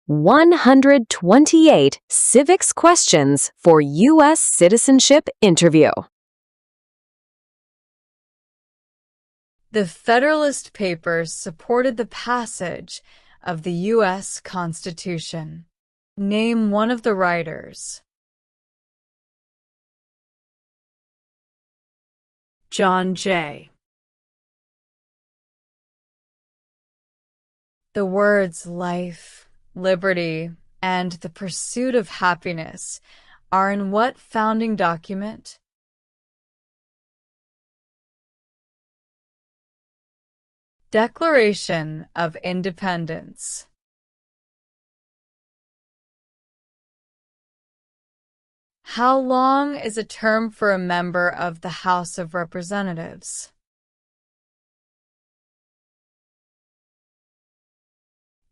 128 Civics Questions for U.S. Citizenship Interview. The Federalist Papers supported the passage of the U.S. Constitution. Name one of the writers. John Jay. The words life, liberty, and the pursuit of happiness are in what founding document? Declaration of Independence. How long is a term for a member of the House of Representatives?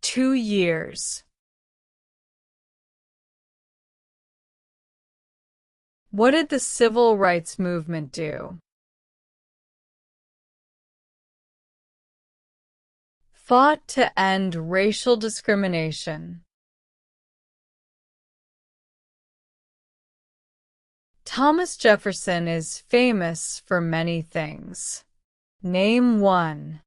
Two years. What did the Civil Rights Movement do? Fought to end racial discrimination. Thomas Jefferson is famous for many things. Name one.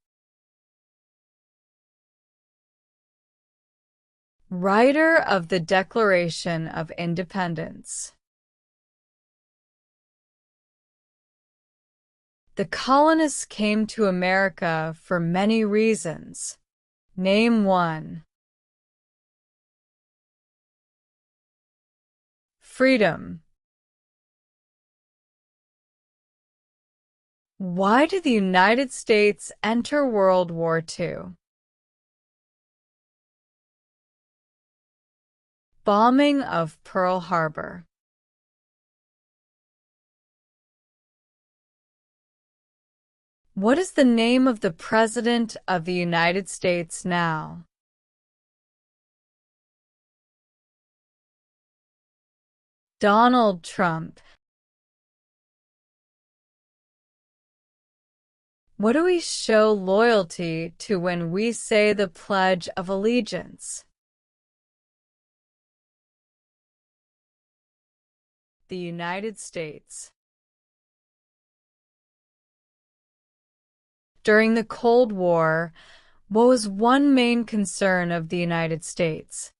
Writer of the Declaration of Independence. The colonists came to America for many reasons. Name one. Freedom. Why did the United States enter World War II? Bombing of Pearl Harbor. What is the name of the President of the United States now? Donald Trump. What do we show loyalty to when we say the Pledge of Allegiance? The United States. During the Cold War, what was one main concern of the United States?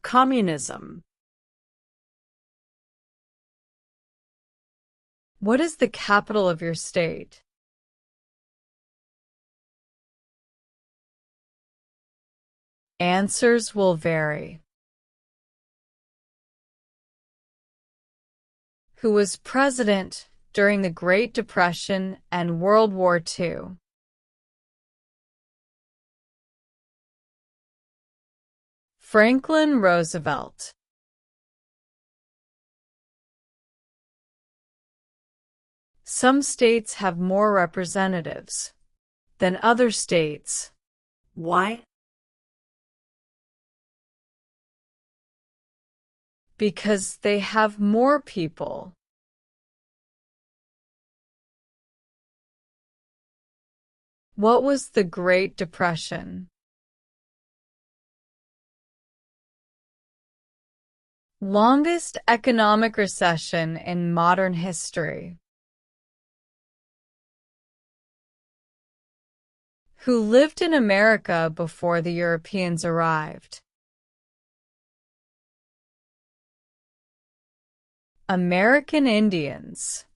Communism. What is the capital of your state? Answers will vary. Who was president during the Great Depression and World War II? Franklin Roosevelt. Some states have more representatives than other states. Why? Because they have more people. What was the Great Depression? Longest economic recession in modern history. Who lived in America before the Europeans arrived? American Indians.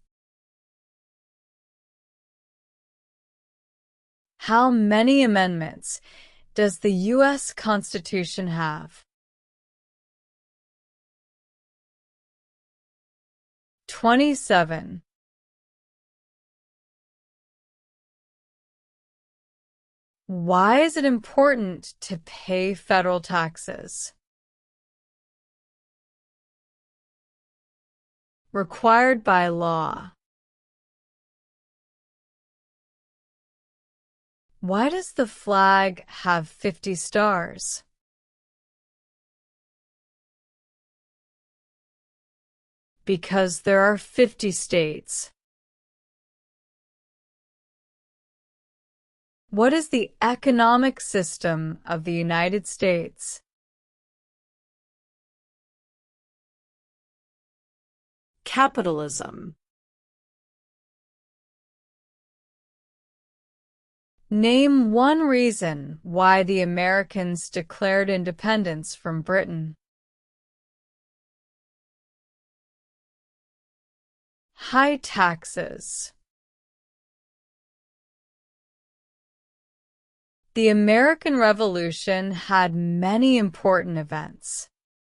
How many amendments does the U.S. Constitution have? 27. Why is it important to pay federal taxes? Required by law. Why does the flag have 50 stars? Because there are 50 states. What is the economic system of the United States? Capitalism. Name one reason why the Americans declared independence from Britain. High taxes. The American Revolution had many important events.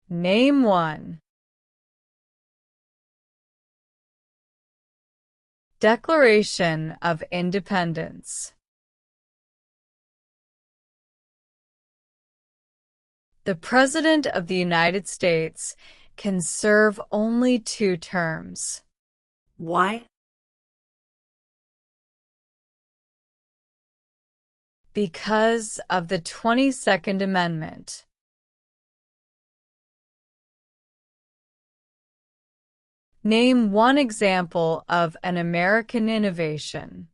Name one. Declaration of Independence. The President of the United States can serve only 2 terms. Why? Because of the 22nd Amendment. Name one example of an American innovation.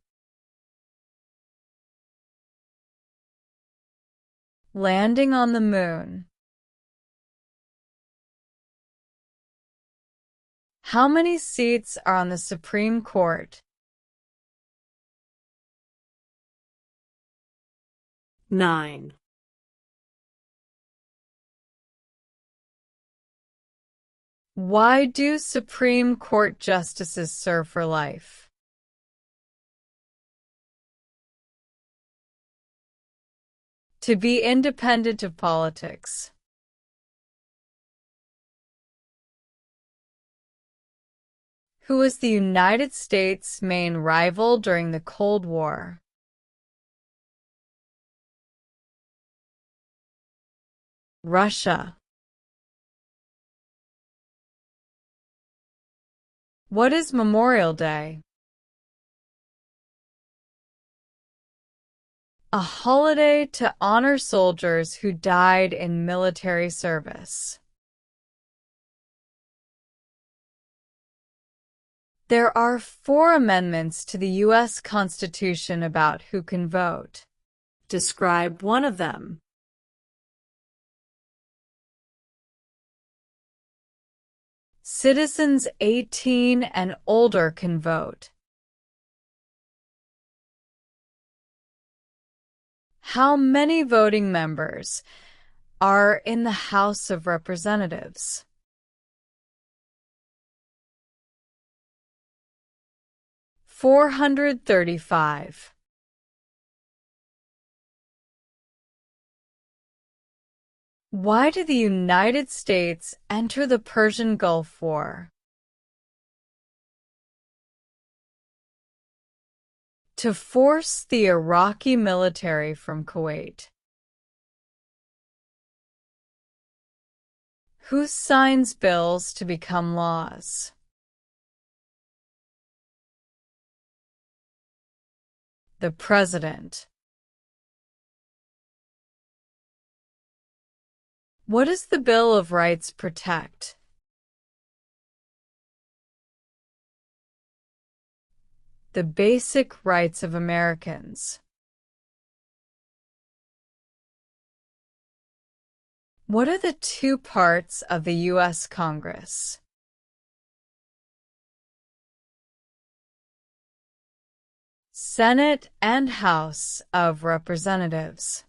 Landing on the moon. How many seats are on the Supreme Court? 9. Why do Supreme Court justices serve for life? To be independent of politics. Who was the United States' main rival during the Cold War? Russia. What is Memorial Day? A holiday to honor soldiers who died in military service. There are 4 amendments to the U.S. Constitution about who can vote. Describe one of them. Citizens 18 and older can vote. How many voting members are in the House of Representatives? 435. Why did the United States enter the Persian Gulf War? To force the Iraqi military from Kuwait. Who signs bills to become laws? The President. What does the Bill of Rights protect? The basic rights of Americans. What are the 2 parts of the U.S. Congress? Senate and House of Representatives.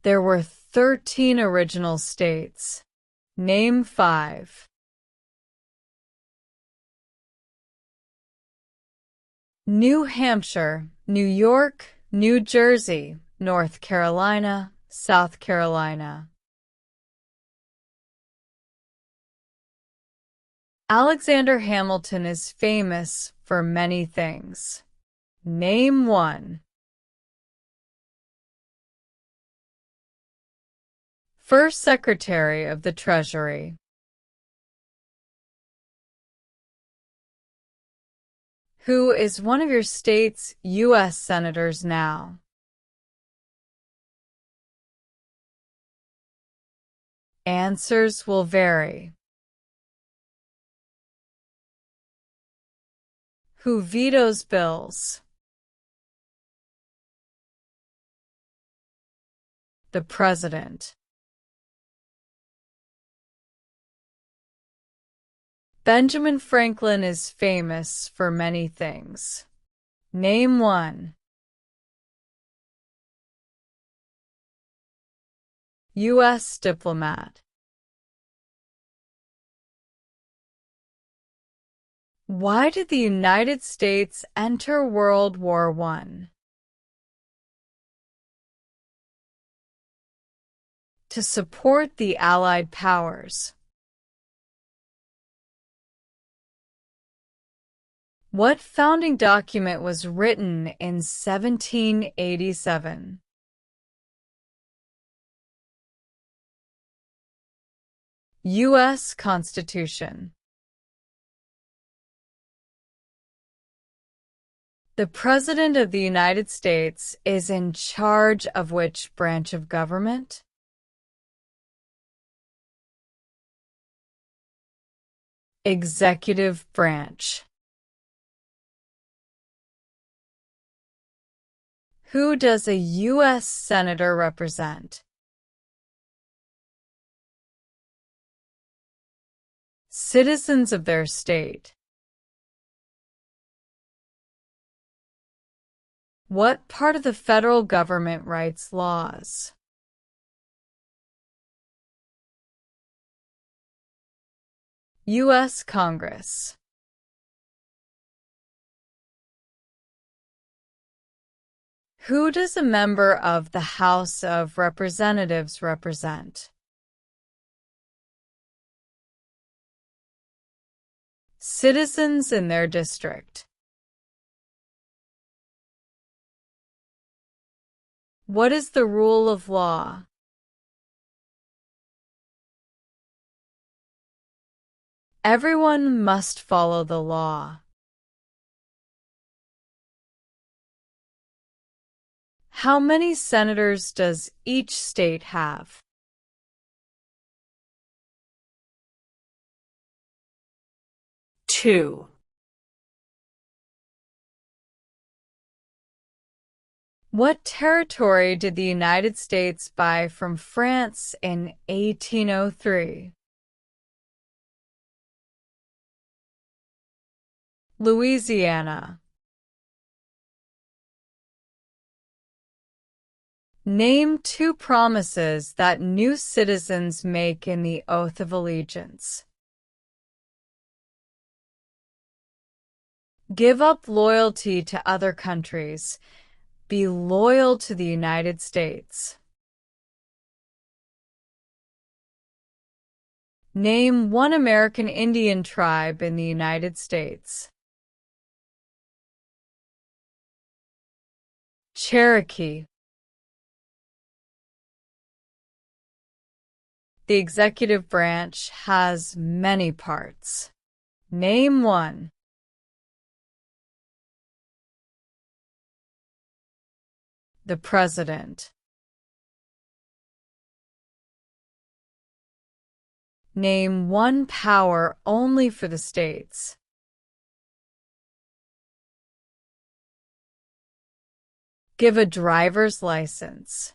There were 13 original states. Name 5. New Hampshire, New York, New Jersey, North Carolina, South Carolina. Alexander Hamilton is famous for many things. Name 1. First Secretary of the Treasury. Who is one of your state's U.S. senators now? Answers will vary. Who vetoes bills? The President. Benjamin Franklin is famous for many things. Name one. U.S. diplomat. Why did the United States enter World War I? To support the Allied powers. What founding document was written in 1787? U.S. Constitution. The President of the United States is in charge of which branch of government? Executive branch. Who does a U.S. Senator represent? Citizens of their state. What part of the federal government writes laws? U.S. Congress. Who does a member of the House of Representatives represent? Citizens in their district. What is the rule of law? Everyone must follow the law. How many senators does each state have? 2. What territory did the United States buy from France in 1803? Louisiana. Name two promises that new citizens make in the Oath of Allegiance. Give up loyalty to other countries. Be loyal to the United States. Name one American Indian tribe in the United States. Cherokee. The executive branch has many parts. Name one. The President. Name one power only for the states. Give a driver's license.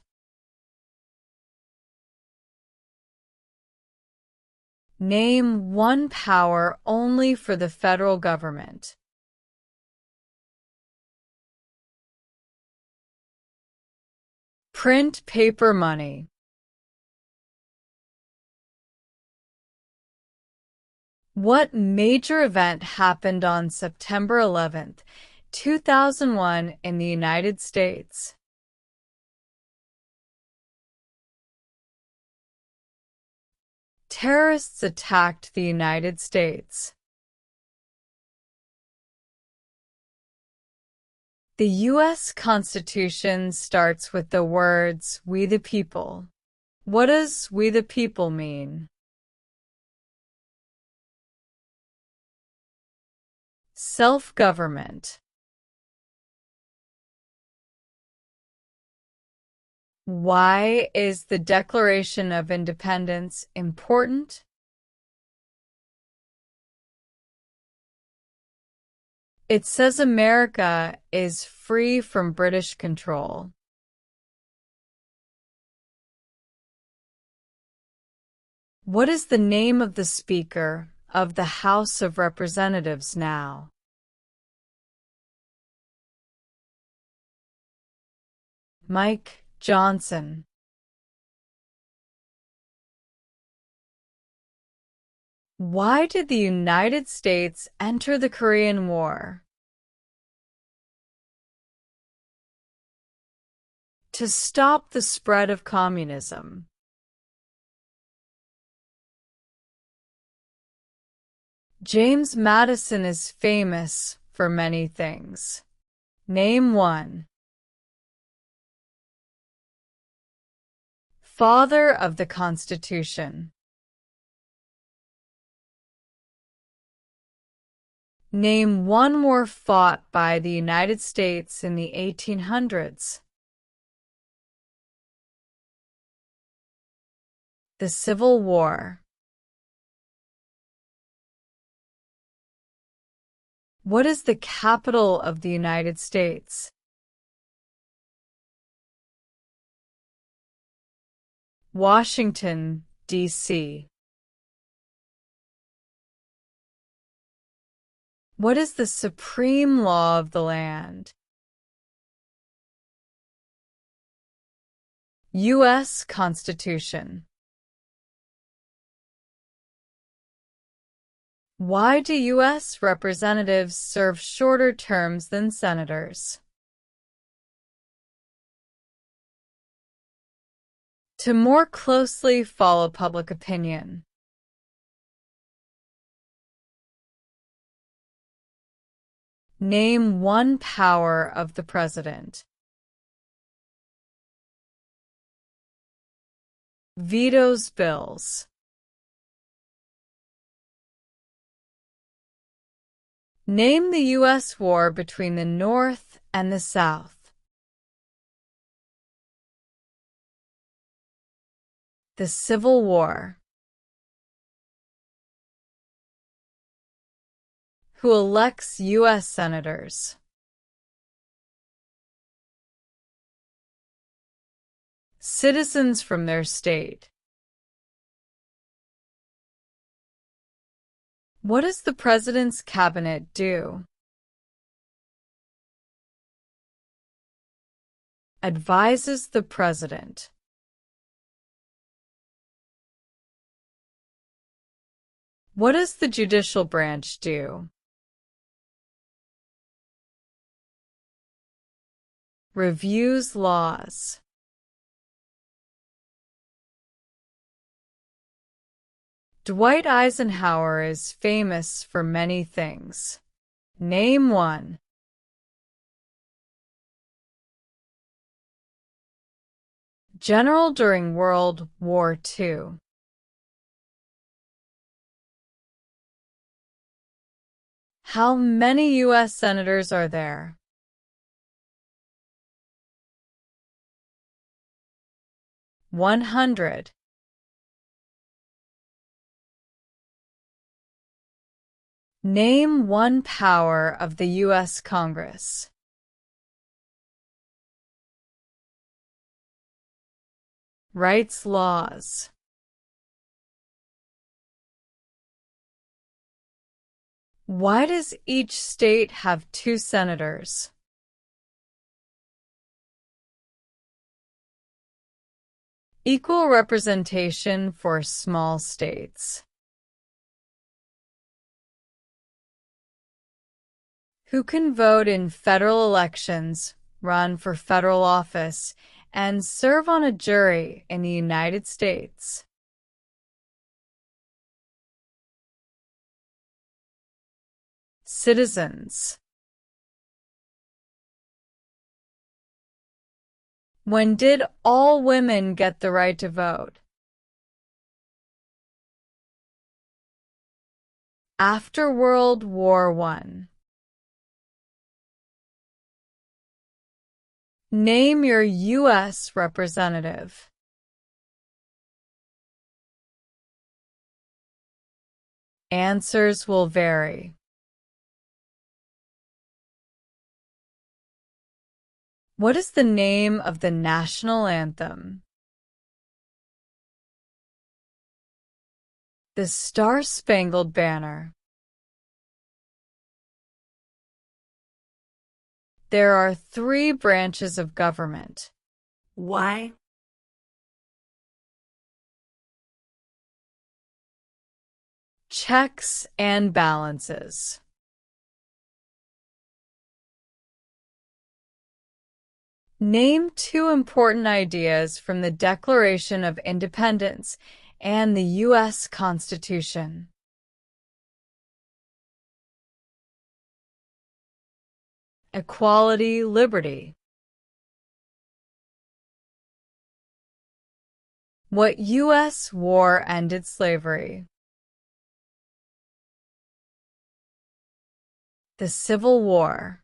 Name one power only for the federal government. Print paper money. What major event happened on September 11th, 2001 in the United States? Terrorists attacked the United States. The U.S. Constitution starts with the words, "We the people." What does "we the people" mean? Self-government. Why is the Declaration of Independence important? It says America is free from British control. What is the name of the Speaker of the House of Representatives now? Mike Johnson. Why did the United States enter the Korean War? To stop the spread of communism. James Madison is famous for many things. Name one. Father of the Constitution. Name one war fought by the United States in the 1800s. The Civil War. What is the capital of the United States? Washington, D.C. What is the supreme law of the land? U.S. Constitution. Why do U.S. representatives serve shorter terms than senators? To more closely follow public opinion. Name one power of the president. Vetoes bills. Name the U.S. war between the North and the South. The Civil War. Who elects U.S. senators? Citizens from their state. What does the President's cabinet do? Advises the President. What does the judicial branch do? Reviews laws. Dwight Eisenhower is famous for many things. Name one. General during World War II. How many U.S. senators are there? 100. Name one power of the U.S. Congress. Writes laws. Why does each state have 2 senators? Equal representation for small states. Who can vote in federal elections, run for federal office, and serve on a jury in the United States? Citizens. When did all women get the right to vote? After World War I. Name your U.S. representative. Answers will vary. What is the name of the national anthem? The Star-Spangled Banner. There are 3 branches of government. Why? Checks and balances. Name 2 important ideas from the Declaration of Independence and the U.S. Constitution. Equality, liberty. What U.S. war ended slavery? The Civil War.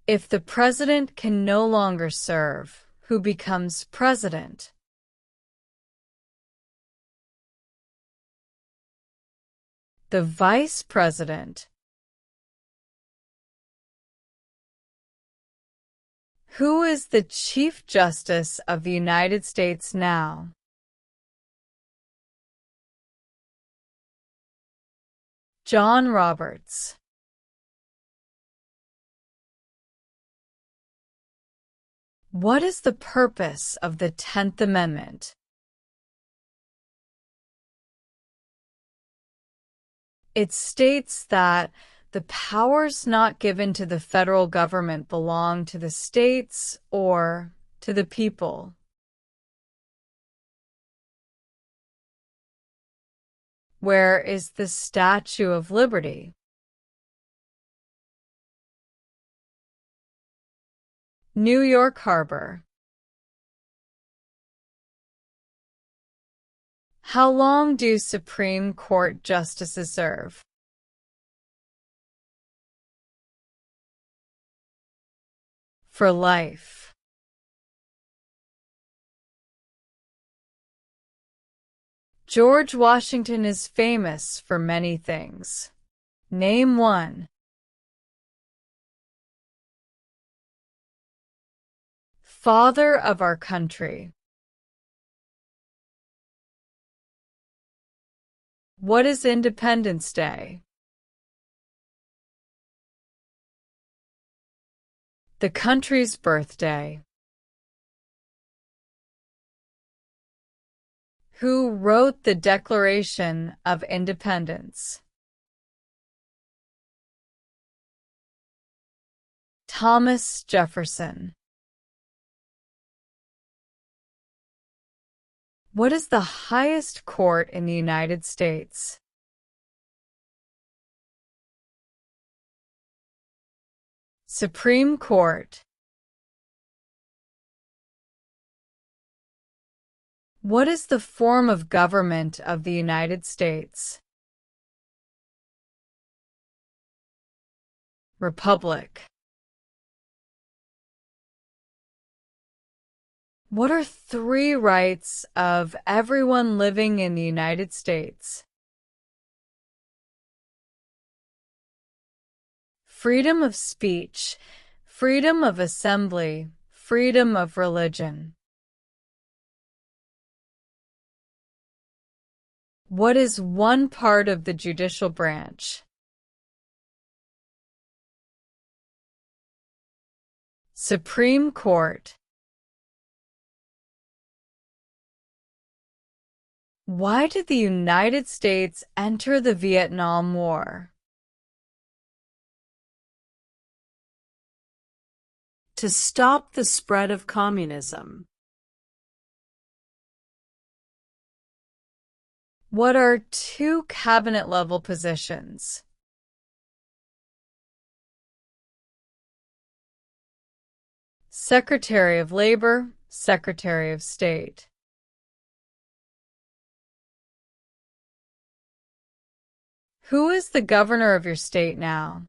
If the president can no longer serve, who becomes president? The vice president. Who is the Chief Justice of the United States now? John Roberts. What is the purpose of the 10th Amendment? It states that the powers not given to the federal government belong to the states or to the people. Where is the Statue of Liberty? New York Harbor. How long do Supreme Court justices serve? For life. George Washington is famous for many things. Name 1. Father of our country. What is Independence Day? The country's birthday. Who wrote the Declaration of Independence? Thomas Jefferson. What is the highest court in the United States? Supreme Court. What is the form of government of the United States? Republic. What are 3 rights of everyone living in the United States? Freedom of speech, freedom of assembly, freedom of religion. What is one part of the judicial branch? Supreme Court. Why did the United States enter the Vietnam War? To stop the spread of communism. What are 2 cabinet-level positions? Secretary of Labor, Secretary of State. Who is the governor of your state now?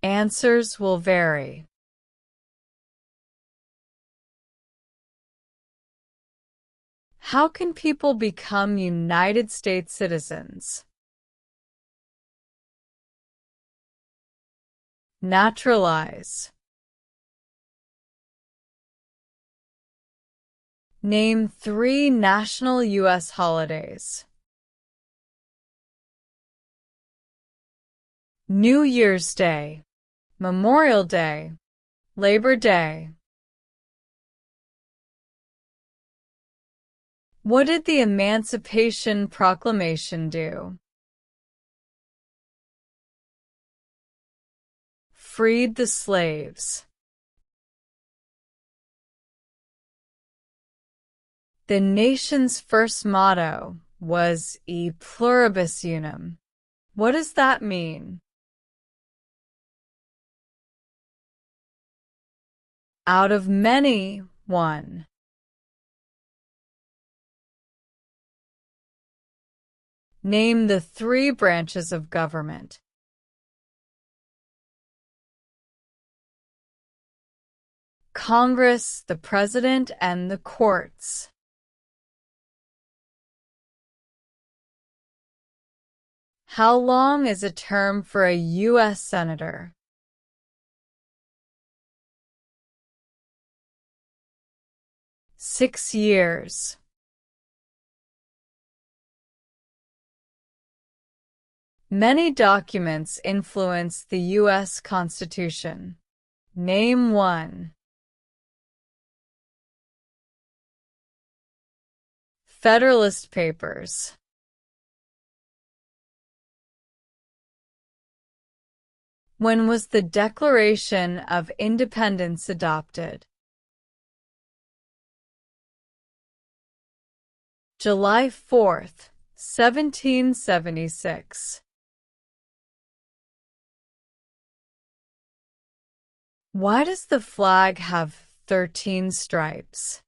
Answers will vary. How can people become United States citizens? Naturalize. Name 3 national U.S. holidays. New Year's Day, Memorial Day, Labor Day. What did the Emancipation Proclamation do? Freed the slaves. The nation's first motto was E pluribus unum. What does that mean? Out of many, one. Name the 3 branches of government. Congress, the President, and the courts. How long is a term for a U.S. Senator? Six years. Many documents influence the U.S. Constitution. Name 1. Federalist Papers. When was the Declaration of Independence adopted? July 4th, 1776. Why does the flag have 13 stripes?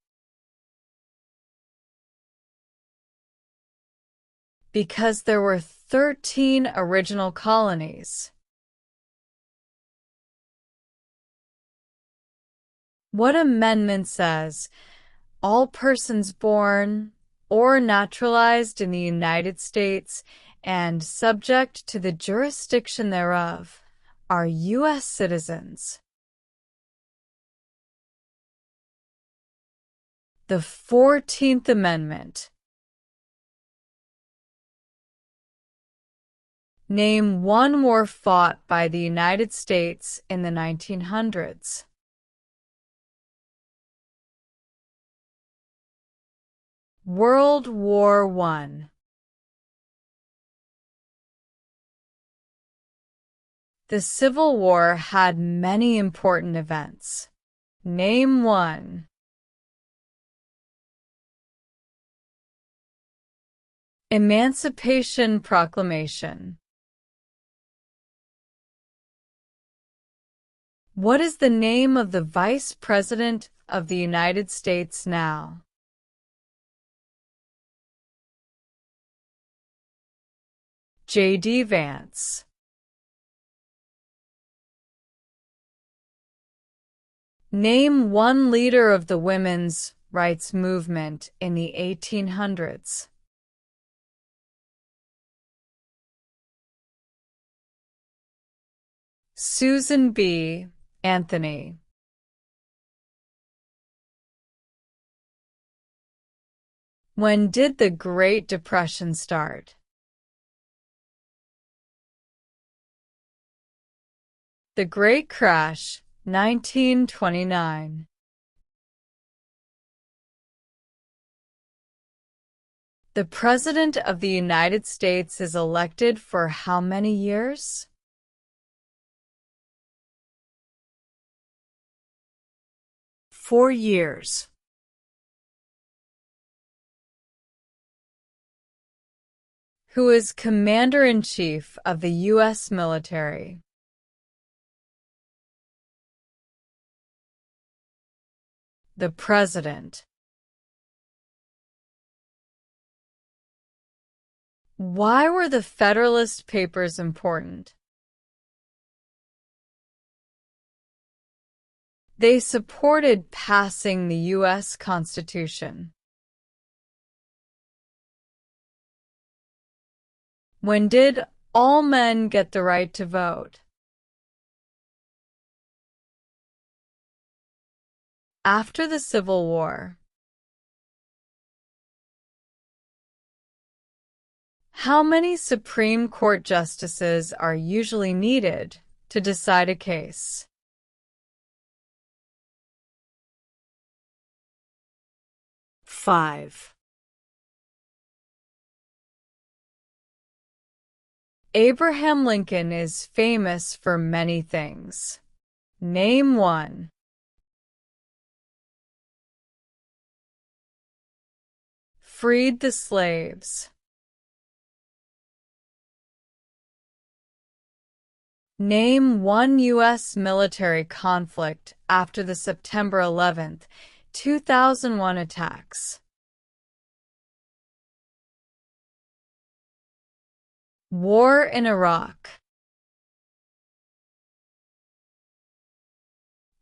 Because there were 13 original colonies. What amendment says, all persons born or naturalized in the United States and subject to the jurisdiction thereof are U.S. citizens? The 14th Amendment. Name 1 war fought by the United States in the 1900s. World War I. The Civil War had many important events. Name 1. Emancipation Proclamation. What is the name of the Vice President of the United States now? J.D. Vance. Name 1 leader of the women's rights movement in the 1800s. Susan B. Anthony. When did the Great Depression start? The Great Crash, 1929. The President of the United States is elected for how many years? 4 years. Who is Commander-in-Chief of the U.S. military? The President. Why were the Federalist Papers important? They supported passing the U.S. Constitution. When did all men get the right to vote? After the Civil War. How many Supreme Court justices are usually needed to decide a case? 5. Abraham Lincoln is famous for many things. Name one. Freed the slaves. Name one U.S. military conflict after the September 11, 2001 attacks. War in Iraq.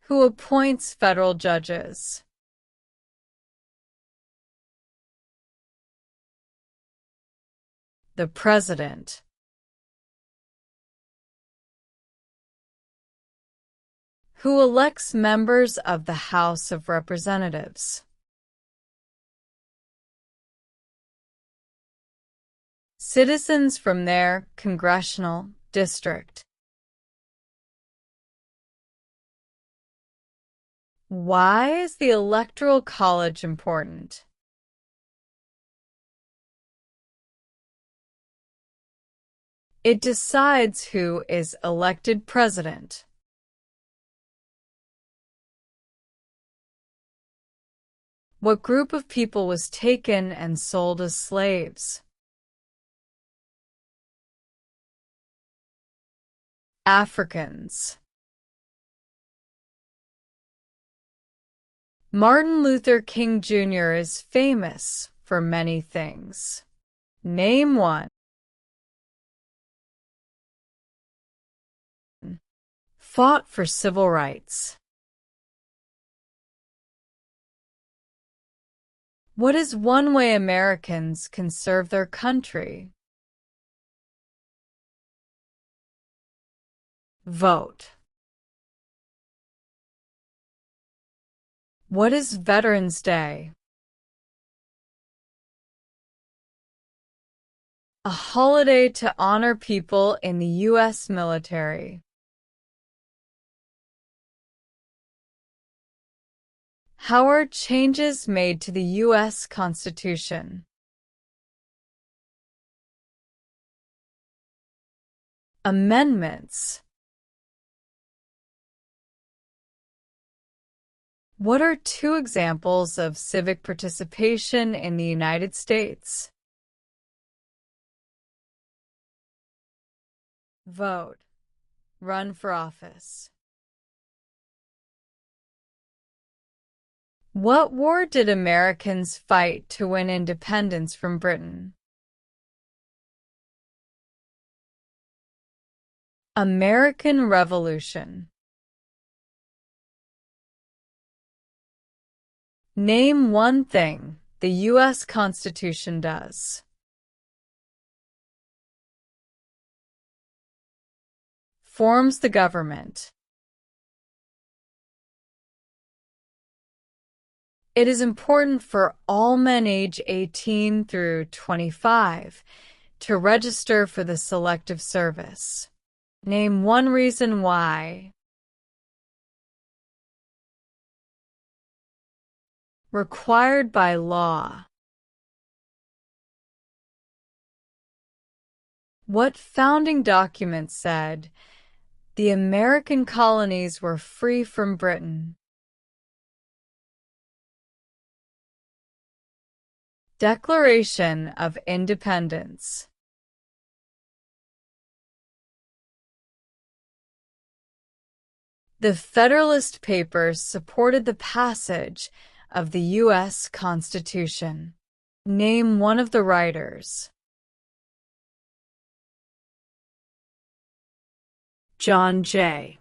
Who appoints federal judges? The President. Who elects members of the House of Representatives? Citizens from their congressional district. Why is the Electoral College important? It decides who is elected president. What group of people was taken and sold as slaves? Africans. Martin Luther King Jr. is famous for many things. Name one. Fought for civil rights. What is one way Americans can serve their country? Vote. What is Veterans Day? A holiday to honor people in the U.S. military. How are changes made to the U.S. Constitution? Amendments. What are two examples of civic participation in the United States? Vote. Run for office. What war did Americans fight to win independence from Britain? American Revolution. Name one thing the U.S. Constitution does. Forms the government. It is important for all men age 18 through 25 to register for the Selective Service. Name one reason why. Required by law. What founding document said the American colonies were free from Britain? Declaration of Independence. The Federalist Papers supported the passage of the U.S. Constitution. Name one of the writers. John Jay.